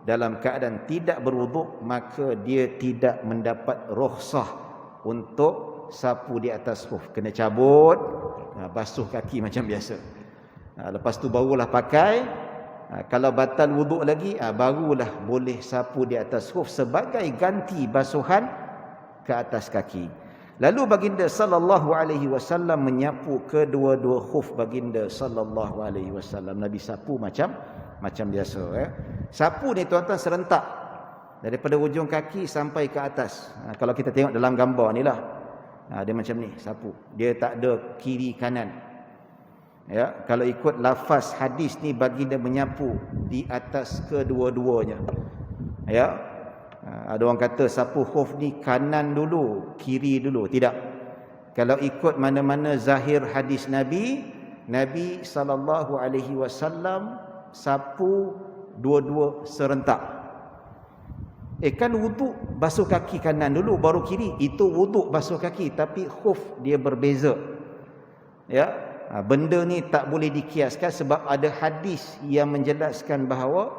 dalam keadaan tidak berwuduk, maka dia tidak mendapat rukhsah untuk sapu di atas khuf. Kena cabut, basuh kaki macam biasa. Lepas tu barulah pakai. Kalau batal wuduk lagi, barulah boleh sapu di atas khuf sebagai ganti basuhan ke atas kaki. Lalu baginda sallallahu alaihi wasallam menyapu kedua-dua khuf baginda sallallahu alaihi wasallam. Nabi sapu macam biasa, ya. Sapu ni tuan-tuan serentak daripada ujung kaki sampai ke atas. Kalau kita tengok dalam gambar ni lah, dia macam ni sapu. Dia tak ada kiri kanan. Ya, kalau ikut lafaz hadis ni baginda menyapu di atas kedua-duanya. Ya. Ada orang kata sapu khuf ni kanan dulu, kiri dulu. Tidak. Kalau ikut mana-mana zahir hadis Nabi, Nabi SAW sapu dua-dua serentak. Kan wuduk basuh kaki kanan dulu baru kiri. Itu wuduk basuh kaki, tapi khuf dia berbeza. Ya, benda ni tak boleh dikiaskan sebab ada hadis yang menjelaskan bahawa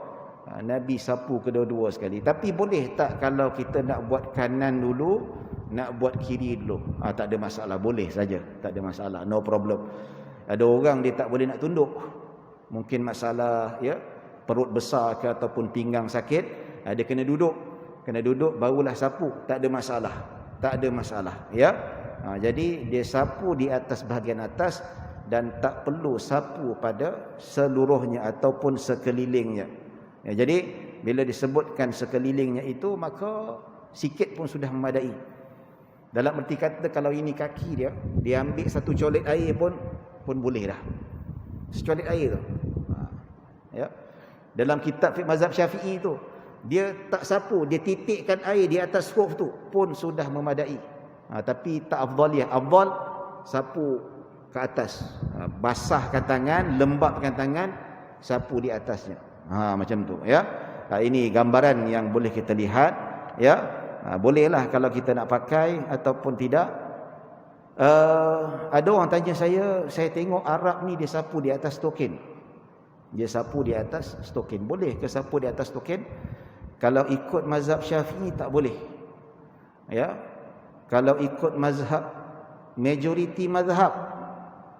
Nabi sapu kedua-dua sekali. Tapi boleh tak kalau kita nak buat kanan dulu, nak buat kiri dulu? Tak ada masalah, boleh saja, tak ada masalah, no problem. Ada orang dia tak boleh nak tunduk. Mungkin masalah ya, perut besar ke ataupun pinggang sakit, dia kena duduk. Kena duduk barulah sapu, tak ada masalah. Tak ada masalah, ya. Jadi dia sapu di atas bahagian atas dan tak perlu sapu pada seluruhnya ataupun sekelilingnya. Ya, jadi bila disebutkan sekelilingnya itu, maka sikit pun sudah memadai. Dalam erti kata kalau ini kaki dia, dia ambil satu colet air pun boleh dah. Secolet air tu. Ya. Dalam kitab fiqh mazhab Syafi'i tu, dia tak sapu, dia titikkan air di atas khuf tu pun sudah memadai. Tapi tak afdaliyah. Afdal sapu ke atas. Basahkan tangan, lembapkan tangan, sapu di atasnya. Macam tu, ya. Ini gambaran yang boleh kita lihat, ya. Bolehlah kalau kita nak pakai ataupun tidak. Ada orang tanya saya tengok Arab ni dia sapu di atas token. Dia sapu di atas stokin. Boleh ke sapu di atas stokin? Kalau ikut mazhab Syafi'i tak boleh. Ya. Kalau ikut mazhab majoriti mazhab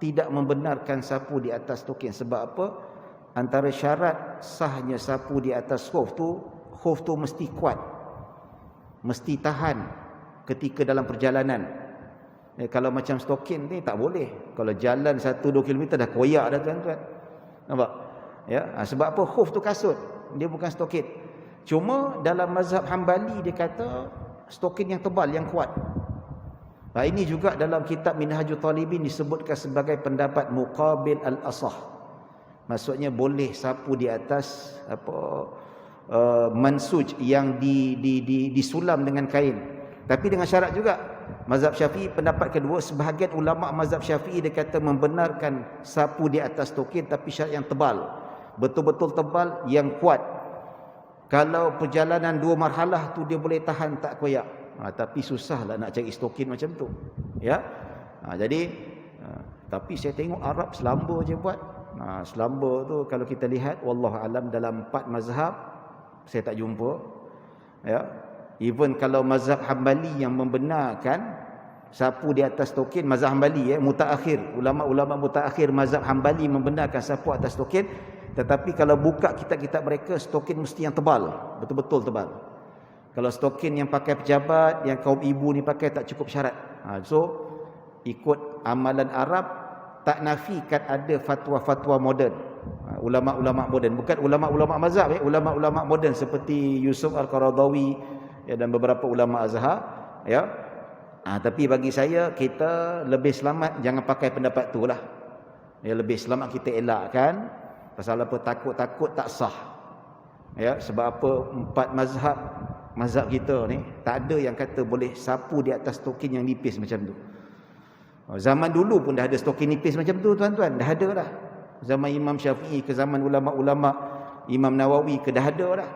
tidak membenarkan sapu di atas stokin. Sebab apa? Antara syarat sahnya sapu di atas khuf tu mesti kuat. Mesti tahan ketika dalam perjalanan. Kalau macam stokin ni tak boleh. Kalau jalan 1-2 km dah koyak dah tuan-tuan. Nampak? Ya, sebab apa? Khuf tu kasut, dia bukan stokin. Cuma dalam mazhab Hambali dia kata stokin yang tebal, yang kuat. Ini juga dalam kitab Minhajul Talibin disebutkan sebagai pendapat muqabil al-asah. Maksudnya boleh sapu di atas mansuj yang disulam dengan kain. Tapi dengan syarat juga. Mazhab Syafi'i pendapat kedua, sebahagian ulama mazhab Syafi'i dia kata membenarkan sapu di atas tokin tapi syarat yang tebal. Betul-betul tebal, yang kuat. Kalau perjalanan 2 marhalah tu dia boleh tahan, tak koyak. Tapi susahlah nak cari stokin macam tu. Ya. Jadi tapi saya tengok Arab selamba je buat. Selamba tu kalau kita lihat wallahu alam dalam 4 mazhab saya tak jumpa. Ya. Even kalau mazhab Hambali yang membenarkan sapu di atas tokin, mazhab Hambali mutaakhir, ulama-ulama mutaakhir mazhab Hambali membenarkan sapu atas tokin, tetapi kalau buka kitab-kitab mereka stokin mesti yang tebal, betul-betul tebal. Kalau stokin yang pakai pejabat, yang kaum ibu ni pakai tak cukup syarat. So ikut amalan Arab tak nafikan ada fatwa-fatwa moden. Ulama-ulama moden, bukan ulama-ulama mazhab, ulama-ulama moden seperti Yusuf Al-Qaradawi dan beberapa ulama Azhar, ya. Tapi bagi saya kita lebih selamat jangan pakai pendapat tu lah. Ya, lebih selamat kita elakkan. Pasal apa? Takut-takut tak sah. Ya, sebab apa? 4 mazhab kita ni tak ada yang kata boleh sapu di atas tokin yang nipis macam tu. Zaman dulu pun dah ada stokin nipis macam tu tuan-tuan, dah ada dah. Zaman Imam Syafi'i ke zaman ulama-ulama Imam Nawawi ke dah ada dah.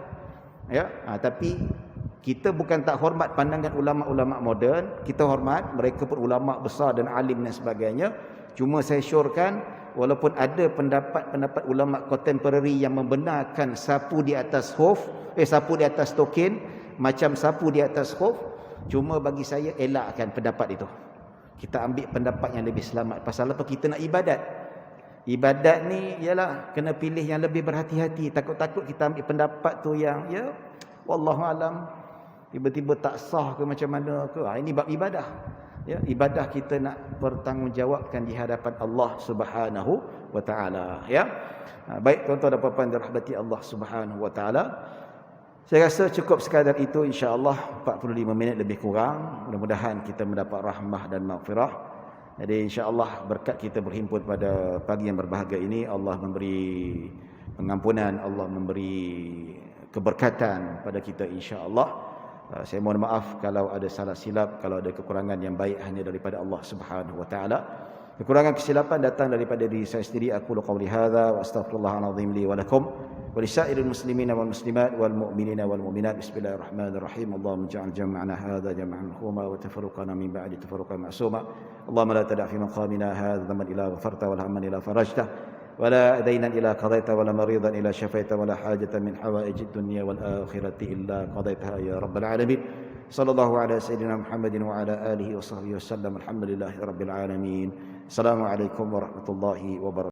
Ya, tapi kita bukan tak hormat pandangan ulama-ulama moden, kita hormat, mereka pun ulama besar dan alim dan sebagainya. Cuma saya syorkan walaupun ada pendapat-pendapat ulama contemporary yang membenarkan sapu di atas khuf, sapu di atas tokin macam sapu di atas khuf, cuma bagi saya elakkan pendapat itu. Kita ambil pendapat yang lebih selamat. Pasal apa? Kita nak ibadat. Ibadat ni ialah kena pilih yang lebih berhati-hati. Takut-takut kita ambil pendapat tu yang ya wallahu alam tiba-tiba tak sah ke macam mana ke. Ini bab ibadah. Ya, ibadah kita nak bertanggungjawabkan di hadapan Allah Subhanahu wa taala, ya. Baik tuan-tuan dan puan-puan dirahmati Allah Subhanahu wa taala. Saya rasa cukup sekadar itu, insya-Allah 45 minit lebih kurang. Mudah-mudahan kita mendapat rahmah dan maghfirah. Jadi insya-Allah berkat kita berhimpun pada pagi yang berbahagia ini, Allah memberi pengampunan, Allah memberi keberkatan pada kita insya-Allah. Saya mohon maaf kalau ada salah silap, kalau ada kekurangan, yang baik hanya daripada Allah Subhanahu wa taala. Kekurangan kesilapan datang daripada diri saya sendiri. Aku qauli hadza wa astaghfirullahal azim li wa lakum wa lisairil muslimina wal muslimat wal mu'minina wal mu'minat. Bismillahirrahmanirrahim. Allahumma ij'al jam'ana hadza jam'an marhuma wa tafarruqana min ba'di tafarruqan ma'suma. Allahumma la tada' fi maqamina hadza dhanban illa ghafarta wa la hamman illa farajta wa la daynan illa qadaita wa la maridan illa shafaita wa la hajatan min hawaijid dunya wal akhirati illa qadaitaha ya rabbal alamin. Sallallahu ala sayyidina Muhammadin wa ala alihi wa sahbihi wasallam. Alhamdulillahi rabbil alamin. Assalamualaikum warahmatullahi wabarakatuh.